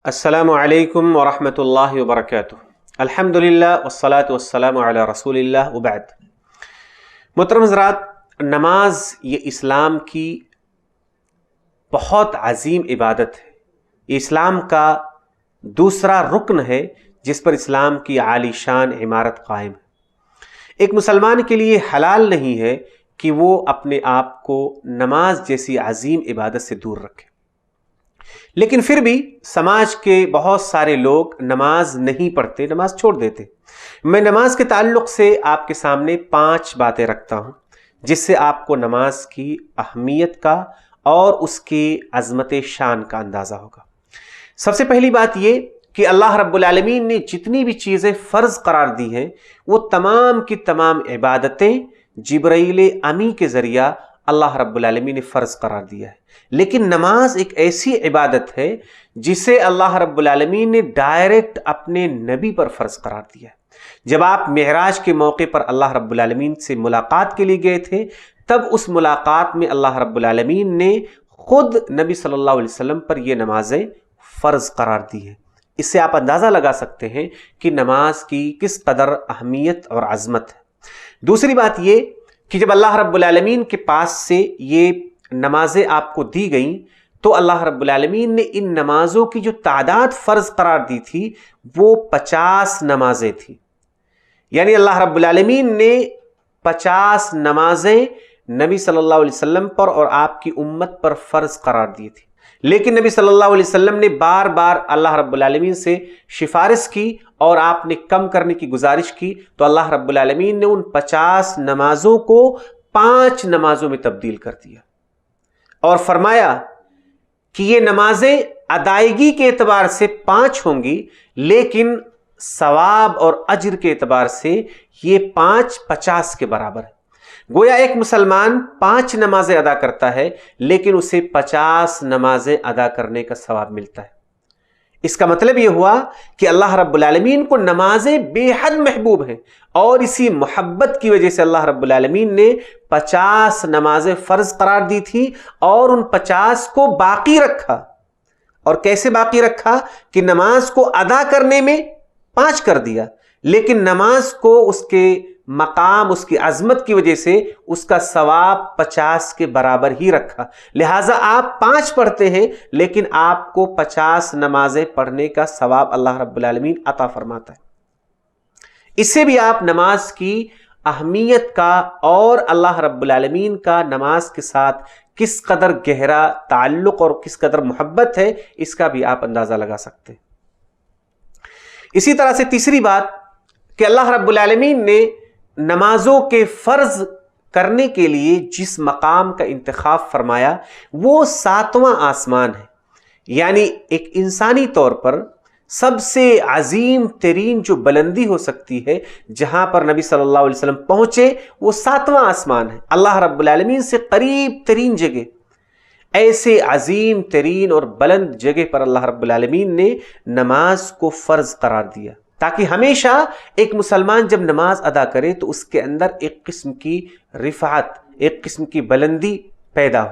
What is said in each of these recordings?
السلام علیکم ورحمۃ اللہ وبرکاتہ۔ الحمدللہ والصلاة والسلام علی رسول اللہ وبعد۔ محترم حضرات، نماز یہ اسلام کی بہت عظیم عبادت ہے۔ یہ اسلام کا دوسرا رکن ہے جس پر اسلام کی عالی شان عمارت قائم ہے۔ ایک مسلمان کے لیے حلال نہیں ہے کہ وہ اپنے آپ کو نماز جیسی عظیم عبادت سے دور رکھے، لیکن پھر بھی سماج کے بہت سارے لوگ نماز نہیں پڑھتے، نماز چھوڑ دیتے۔ میں نماز کے تعلق سے آپ کے سامنے 5 باتیں رکھتا ہوں جس سے آپ کو نماز کی اہمیت کا اور اس کی عظمت شان کا اندازہ ہوگا۔ سب سے پہلی بات یہ کہ اللہ رب العالمین نے جتنی بھی چیزیں فرض قرار دی ہیں وہ تمام کی تمام عبادتیں جبرائیل امی کے ذریعہ اللہ رب العالمین نے فرض قرار دیا ہے، لیکن نماز ایک ایسی عبادت ہے جسے اللہ رب العالمین نے ڈائریکٹ اپنے نبی پر فرض قرار دیا ہے۔ جب آپ معراج کے موقع پر اللہ رب العالمین سے ملاقات کے لیے گئے تھے، تب اس ملاقات میں اللہ رب العالمین نے خود نبی صلی اللہ علیہ وسلم پر یہ نمازیں فرض قرار دی ہیں۔ اس سے آپ اندازہ لگا سکتے ہیں کہ نماز کی کس قدر اہمیت اور عظمت ہے۔ دوسری بات یہ کہ جب اللہ رب العالمین کے پاس سے یہ نمازیں آپ کو دی گئیں تو اللہ رب العالمین نے ان نمازوں کی جو تعداد فرض قرار دی تھی وہ 50 نمازیں تھیں، یعنی اللہ رب العالمین نے 50 نمازیں نبی صلی اللہ علیہ وسلم پر اور آپ کی امت پر فرض قرار دی تھی، لیکن نبی صلی اللہ علیہ وسلم نے بار بار اللہ رب العالمین سے سفارش کی اور آپ نے کم کرنے کی گزارش کی، تو اللہ رب العالمین نے ان 50 نمازوں کو 5 نمازوں میں تبدیل کر دیا اور فرمایا کہ یہ نمازیں ادائیگی کے اعتبار سے 5 ہوں گی، لیکن ثواب اور اجر کے اعتبار سے یہ 5 50 کے برابر ہے۔ گویا ایک مسلمان 5 نمازیں ادا کرتا ہے لیکن اسے 50 نمازیں ادا کرنے کا ثواب ملتا ہے۔ اس کا مطلب یہ ہوا کہ اللہ رب العالمین کو نمازیں بے حد محبوب ہیں، اور اسی محبت کی وجہ سے اللہ رب العالمین نے 50 نمازیں فرض قرار دی تھی اور ان 50 کو باقی رکھا۔ اور کیسے باقی رکھا کہ نماز کو ادا کرنے میں 5 کر دیا، لیکن نماز کو اس کے مقام، اس کی عظمت کی وجہ سے اس کا ثواب 50 کے برابر ہی رکھا۔ لہٰذا آپ 5 پڑھتے ہیں لیکن آپ کو 50 نمازیں پڑھنے کا ثواب اللہ رب العالمین عطا فرماتا ہے۔ اس سے بھی آپ نماز کی اہمیت کا اور اللہ رب العالمین کا نماز کے ساتھ کس قدر گہرا تعلق اور کس قدر محبت ہے اس کا بھی آپ اندازہ لگا سکتے ہیں۔ اسی طرح سے تیسری بات کہ اللہ رب العالمین نے نمازوں کے فرض کرنے کے لیے جس مقام کا انتخاب فرمایا وہ 7واں آسمان ہے، یعنی ایک انسانی طور پر سب سے عظیم ترین جو بلندی ہو سکتی ہے جہاں پر نبی صلی اللہ علیہ وسلم پہنچے وہ 7واں آسمان ہے۔ اللہ رب العالمین سے قریب ترین جگہ، ایسے عظیم ترین اور بلند جگہ پر اللہ رب العالمین نے نماز کو فرض قرار دیا تاکہ ہمیشہ ایک مسلمان جب نماز ادا کرے تو اس کے اندر ایک قسم کی رفعت، ایک قسم کی بلندی پیدا ہو،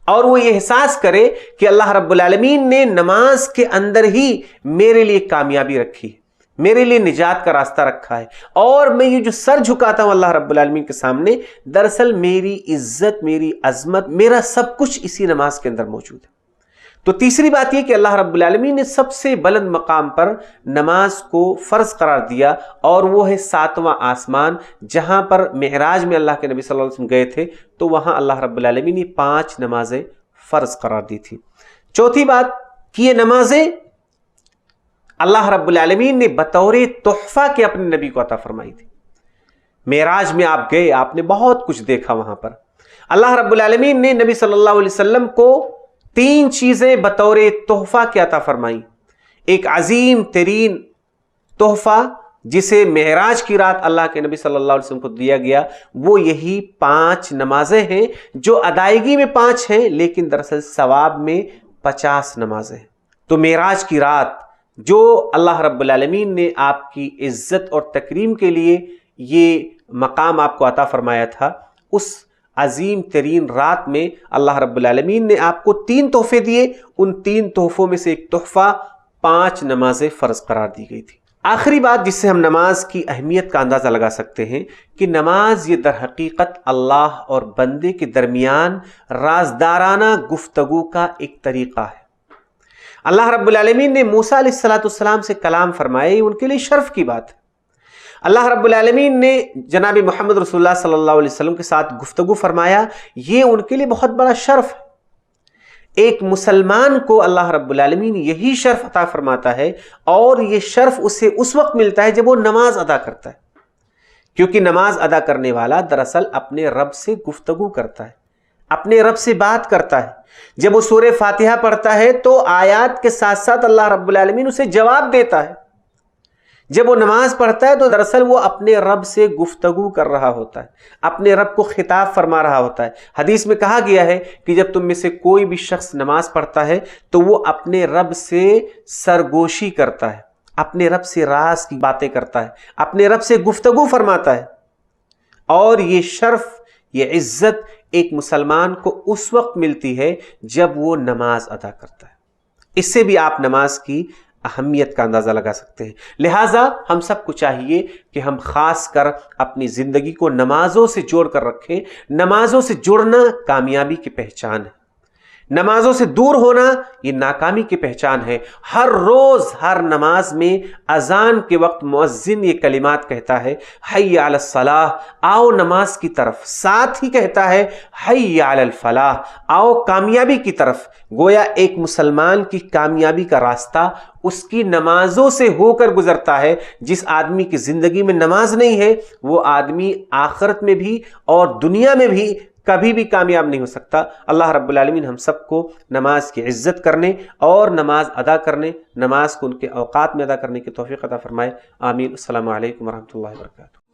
اور وہ یہ احساس کرے کہ اللہ رب العالمین نے نماز کے اندر ہی میرے لیے کامیابی رکھی ہے، میرے لیے نجات کا راستہ رکھا ہے، اور میں یہ جو سر جھکاتا ہوں اللہ رب العالمین کے سامنے، دراصل میری عزت، میری عظمت، میرا سب کچھ اسی نماز کے اندر موجود ہے۔ تو تیسری بات یہ کہ اللہ رب العالمین نے سب سے بلند مقام پر نماز کو فرض قرار دیا، اور وہ ہے 7واں آسمان، جہاں پر معراج میں اللہ کے نبی صلی اللہ علیہ وسلم گئے تھے تو وہاں اللہ رب العالمین نے 5 نمازیں فرض قرار دی تھی۔ چوتھی بات کہ یہ نمازیں اللہ رب العالمین نے بطور تحفہ کے اپنے نبی کو عطا فرمائی تھی۔ معراج میں آپ گئے، آپ نے بہت کچھ دیکھا وہاں پر۔ اللہ رب العالمین نے نبی صلی اللہ علیہ وسلم کو 3 چیزیں بطور تحفہ کے عطا فرمائیں۔ ایک عظیم ترین تحفہ جسے معراج کی رات اللہ کے نبی صلی اللہ علیہ وسلم کو دیا گیا وہ یہی 5 نمازیں ہیں جو ادائیگی میں 5 ہیں لیکن دراصل ثواب میں 50 نمازیں ہیں۔ تو معراج کی رات جو اللہ رب العالمین نے آپ کی عزت اور تکریم کے لیے یہ مقام آپ کو عطا فرمایا تھا، اس عظیم ترین رات میں اللہ رب العالمین نے آپ کو 3 تحفے دیے۔ ان 3 تحفوں میں سے ایک تحفہ 5 نمازیں فرض قرار دی گئی تھی۔ آخری بات جس سے ہم نماز کی اہمیت کا اندازہ لگا سکتے ہیں کہ نماز یہ در حقیقت اللہ اور بندے کے درمیان رازدارانہ گفتگو کا ایک طریقہ ہے۔ اللہ رب العالمین نے موسیٰ علیہ السلام سے کلام فرمایا، یہ ان کے لیے شرف کی بات ہے۔ اللہ رب العالمین نے جناب محمد رسول اللہ صلی اللہ علیہ وسلم کے ساتھ گفتگو فرمایا، یہ ان کے لیے بہت بڑا شرف ہے۔ ایک مسلمان کو اللہ رب العالمین یہی شرف عطا فرماتا ہے، اور یہ شرف اسے اس وقت ملتا ہے جب وہ نماز ادا کرتا ہے، کیونکہ نماز ادا کرنے والا دراصل اپنے رب سے گفتگو کرتا ہے، اپنے رب سے بات کرتا ہے۔ جب وہ سورہ فاتحہ پڑھتا ہے تو آیات کے ساتھ ساتھ اللہ رب العالمین اسے جواب دیتا ہے۔ جب وہ نماز پڑھتا ہے تو دراصل وہ اپنے رب سے گفتگو کر رہا ہوتا ہے، اپنے رب کو خطاب فرما رہا ہوتا ہے۔ حدیث میں کہا گیا ہے کہ جب تم میں سے کوئی بھی شخص نماز پڑھتا ہے تو وہ اپنے رب سے سرگوشی کرتا ہے، اپنے رب سے راز کی باتیں کرتا ہے، اپنے رب سے گفتگو فرماتا ہے۔ اور یہ شرف، یہ عزت ایک مسلمان کو اس وقت ملتی ہے جب وہ نماز ادا کرتا ہے۔ اس سے بھی آپ نماز کی اہمیت کا اندازہ لگا سکتے ہیں۔ لہٰذا ہم سب کو چاہیے کہ ہم خاص کر اپنی زندگی کو نمازوں سے جوڑ کر رکھیں۔ نمازوں سے جڑنا کامیابی کی پہچان ہے، نمازوں سے دور ہونا یہ ناکامی کی پہچان ہے۔ ہر روز ہر نماز میں اذان کے وقت مؤذن یہ کلمات کہتا ہے، حی علی الصلاح، آؤ نماز کی طرف، ساتھ ہی کہتا ہے حی علی الفلاح، آؤ کامیابی کی طرف۔ گویا ایک مسلمان کی کامیابی کا راستہ اس کی نمازوں سے ہو کر گزرتا ہے۔ جس آدمی کی زندگی میں نماز نہیں ہے وہ آدمی آخرت میں بھی اور دنیا میں بھی کبھی بھی کامیاب نہیں ہو سکتا۔ اللہ رب العالمین ہم سب کو نماز کی عزت کرنے اور نماز ادا کرنے، نماز کو ان کے اوقات میں ادا کرنے کی توفیق عطا فرمائے۔ آمین۔ السلام علیکم ورحمۃ اللہ وبرکاتہ۔